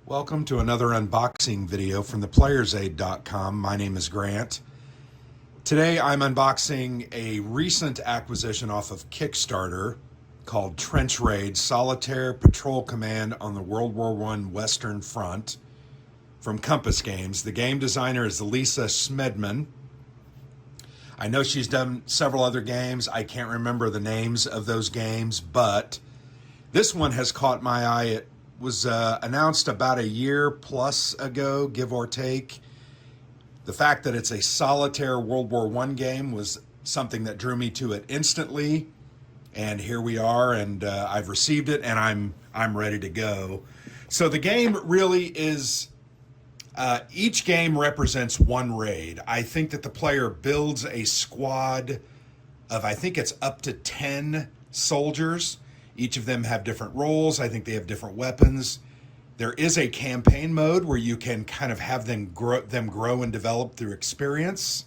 Welcome to another unboxing video from theplayersaid.com. My name is Grant. Today I'm unboxing a recent acquisition off of Kickstarter called Trench Raid Solitaire Patrol Command on the World War I Western Front from Compass Games. The game designer is Lisa Smedman. I know she's done several other games. I can't remember the names of those games, but this one has caught my eye. It was announced about a year plus ago, give or take. The fact that it's a solitaire World War I game was something that drew me to it instantly, and here we are, and I've received it, and I'm ready to go. So the game really is, each game represents one raid. I think that the player builds a squad of, I think it's up to 10 soldiers. Each of them have different roles. I think they have different weapons. There is a campaign mode where you can kind of have them grow and develop through experience.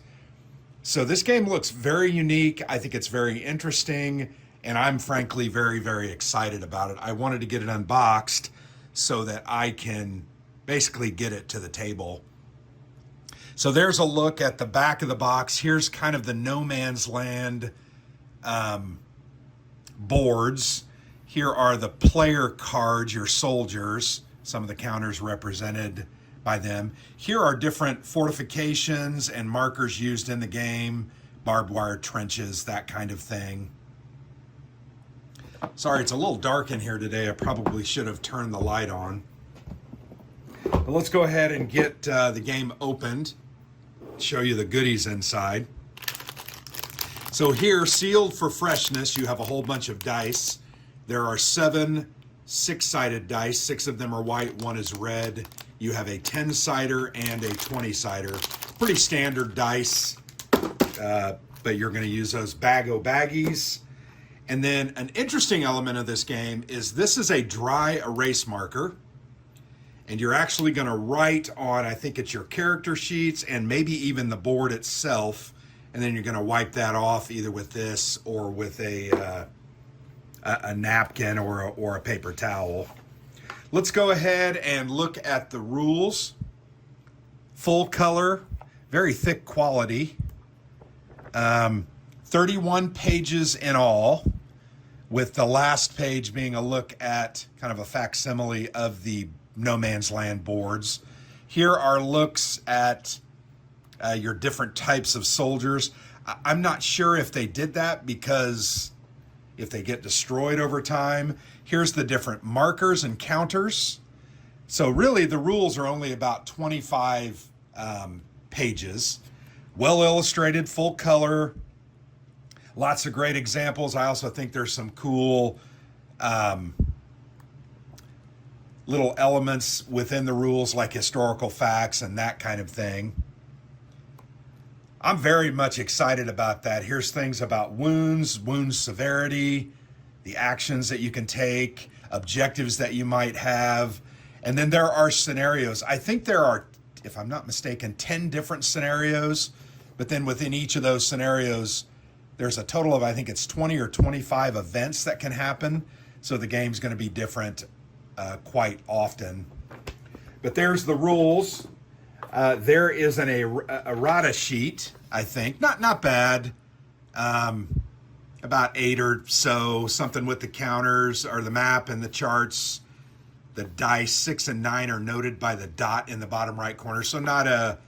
So this game looks very unique. I think it's very interesting, and I'm frankly very, very excited about it. I wanted to get it unboxed so that I can basically get it to the table. So there's a look at the back of the box. Here's kind of the No Man's Land boards. Here are the player cards, your soldiers, some of the counters represented by them. Here are different fortifications and markers used in the game, barbed wire trenches, that kind of thing. Sorry, it's a little dark in here today. I probably should have turned the light on. But let's go ahead and get the game opened, show you the goodies inside. So here, sealed for freshness, you have a whole bunch of dice. There are 7 6-sided dice. 6 of them are white, 1 is red. You have a 10-sider and a 20-sider. Pretty standard dice, but you're going to use those baggies. And then an interesting element of this game is this is a dry erase marker. And you're actually going to write on, I think it's your character sheets and maybe even the board itself. And then you're going to wipe that off either with this or with a napkin or a paper towel. Let's go ahead and look at the rules. Full color, very thick quality. 31 pages in all, with the last page being a look at kind of a facsimile of the No Man's Land boards. Here are looks at your different types of soldiers. I'm not sure if they did that because if they get destroyed over time. Here's the different markers and counters. So really the rules are only about 25 pages. Well illustrated, full color, lots of great examples. I also think there's some cool little elements within the rules like historical facts and that kind of thing. I'm very much excited about that. Here's things about wounds severity, the actions that you can take, objectives that you might have. And then there are scenarios. I think there are, if I'm not mistaken, 10 different scenarios. But then within each of those scenarios, there's a total of, I think it's 20 or 25 events that can happen. So the game's going to be different quite often. But there's the rules. There is an errata sheet, I think. Not bad. About 8 or so, something with the counters or the map and the charts. The dice 6 and 9 are noted by the dot in the bottom right corner. So not an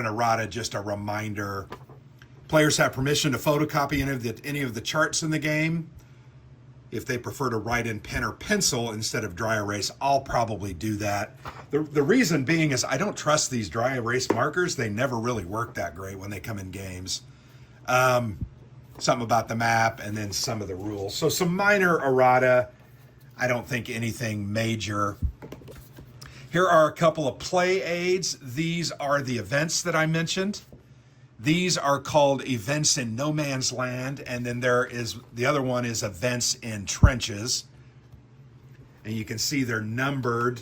errata, just a reminder. Players have permission to photocopy any of the charts in the game. If they prefer to write in pen or pencil instead of dry erase, I'll probably do that. The reason being is I don't trust these dry erase markers. They never really work that great when they come in games. Something about the map and then some of the rules. So some minor errata. I don't think anything major. Here are a couple of play aids. These are the events that I mentioned. These are called Events in No Man's Land, and then there is the other one is Events in Trenches. And you can see they're numbered.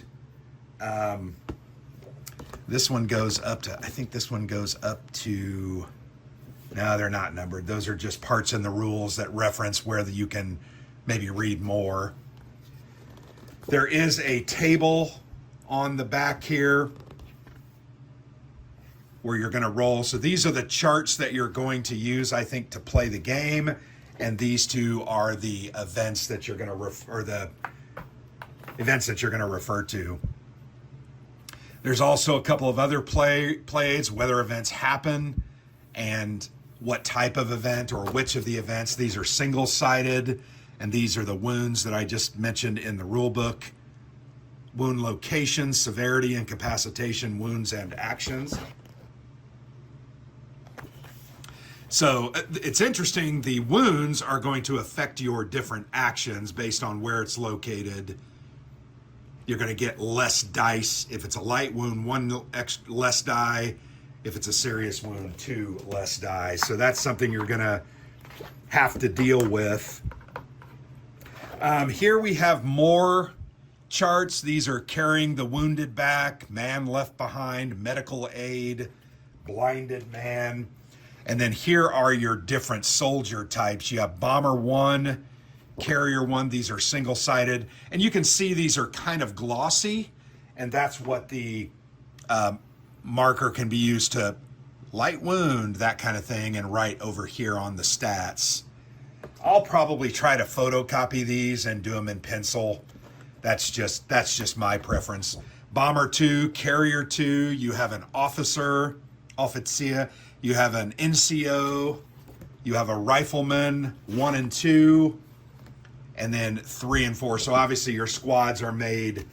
This one goes up to, I think this one goes up to, no, they're not numbered. Those are just parts in the rules that reference where you can maybe read more. There is a table on the back here where you're going to roll. So these are the charts that you're going to use, I think, to play the game. And these two are the events that you're going to refer to. There's also a couple of other play aids, whether events happen and what type of event or which of the events. These are single-sided, and these are the wounds that I just mentioned in the rule book. Wound location, severity, incapacitation, wounds, and actions. So it's interesting, the wounds are going to affect your different actions based on where it's located. You're going to get less dice. If it's a light wound, 1 less die. If it's a serious wound, 2 less die. So that's something you're going to have to deal with. Here we have more charts. These are carrying the wounded back, man left behind, medical aid, blinded man. And then here are your different soldier types. You have Bomber 1, Carrier 1. These are single-sided. And you can see these are kind of glossy. And that's what the marker can be used to light wound, that kind of thing, and write over here on the stats. I'll probably try to photocopy these and do them in pencil. That's just my preference. Bomber 2, Carrier 2, you have an officer, you have an NCO, you have a rifleman, 1 and 2, and then 3 and 4. So obviously your squads are made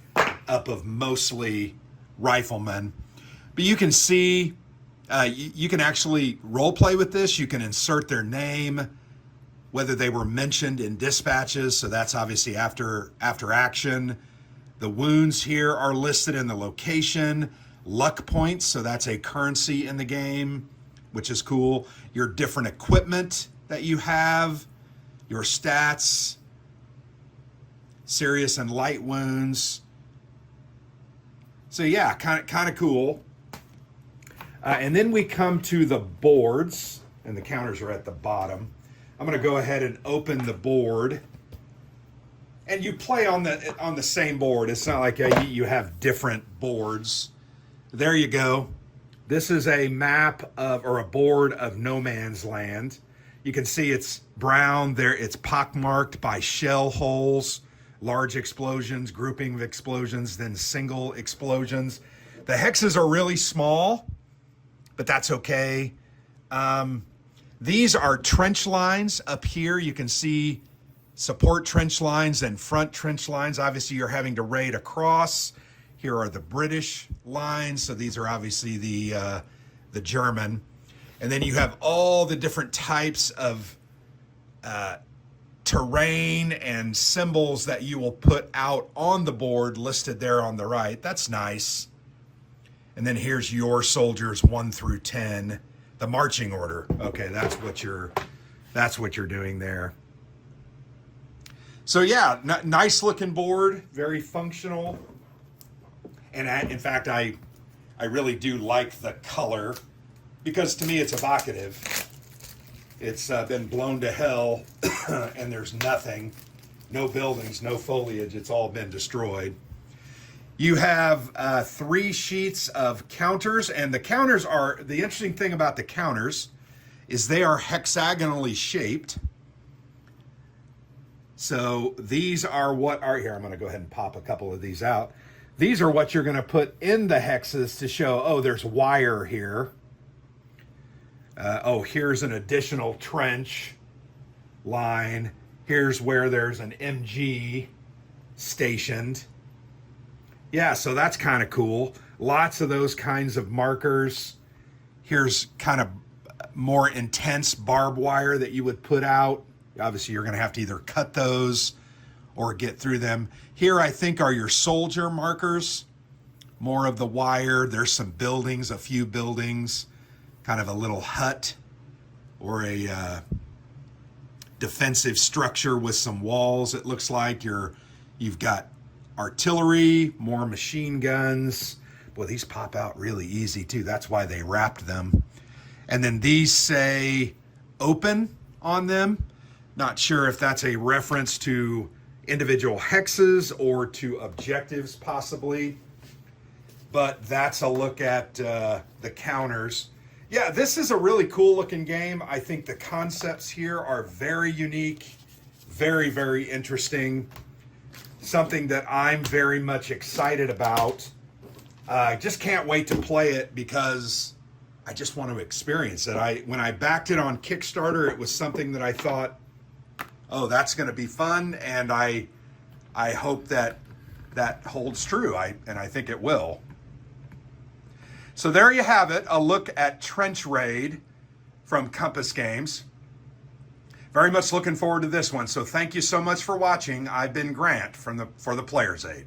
up of mostly riflemen. But you can see, you can actually role play with this. You can insert their name, whether they were mentioned in dispatches. So that's obviously after action. The wounds here are listed in the location. Luck points, so that's a currency in the game, which is cool. Your different equipment that you have, your stats, serious and light wounds. So yeah, kind of cool. And then we come to the boards, and the counters are at the bottom. I'm going to go ahead and open the board. And you play on the same board. It's not like you have different boards. There you go. This is a map or a board of no man's land. You can see it's brown there. It's pockmarked by shell holes, large explosions, grouping of explosions, then single explosions. The hexes are really small, but that's okay. These are trench lines up here. You can see support trench lines and front trench lines. Obviously, you're having to raid across. Here are the British lines. So these are obviously the German. And then you have all the different types of terrain and symbols that you will put out on the board listed there on the right. That's nice. And then here's your soldiers 1 through 10, the marching order. Okay, that's what you're doing there. So yeah, nice looking board, very functional. And in fact, I really do like the color because to me it's evocative. It's been blown to hell and there's nothing, no buildings, no foliage. It's all been destroyed. You have 3 sheets of counters, and the counters are, the interesting thing about the counters is they are hexagonally shaped. So these are what are here. I'm going to go ahead and pop a couple of these out. These are what you're going to put in the hexes to show, oh, there's wire here. Oh, here's an additional trench line. Here's where there's an MG stationed. Yeah, so that's kind of cool. Lots of those kinds of markers. Here's kind of more intense barbed wire that you would put out. Obviously, you're going to have to either cut those or get through them. Here, I think, are your soldier markers. More of the wire. There's some buildings, a few buildings, kind of a little hut or a defensive structure with some walls. It looks like you've got artillery, more machine guns. Boy, these pop out really easy too. That's why they wrapped them. And then these say open on them. Not sure if that's a reference to individual hexes or to objectives possibly. but that's a look at the counters. Yeah, this is a really cool looking game. I think the concepts here are very unique, very, very interesting. Something that I'm very much excited about. I just can't wait to play it because I just want to experience it. When I backed it on Kickstarter, it was something that I thought, oh, that's going to be fun, and I hope that holds true. And I think it will. So there you have it, a look at Trench Raid from Compass Games. Very much looking forward to this one. So thank you so much for watching. I've been Grant for the Player's Aid.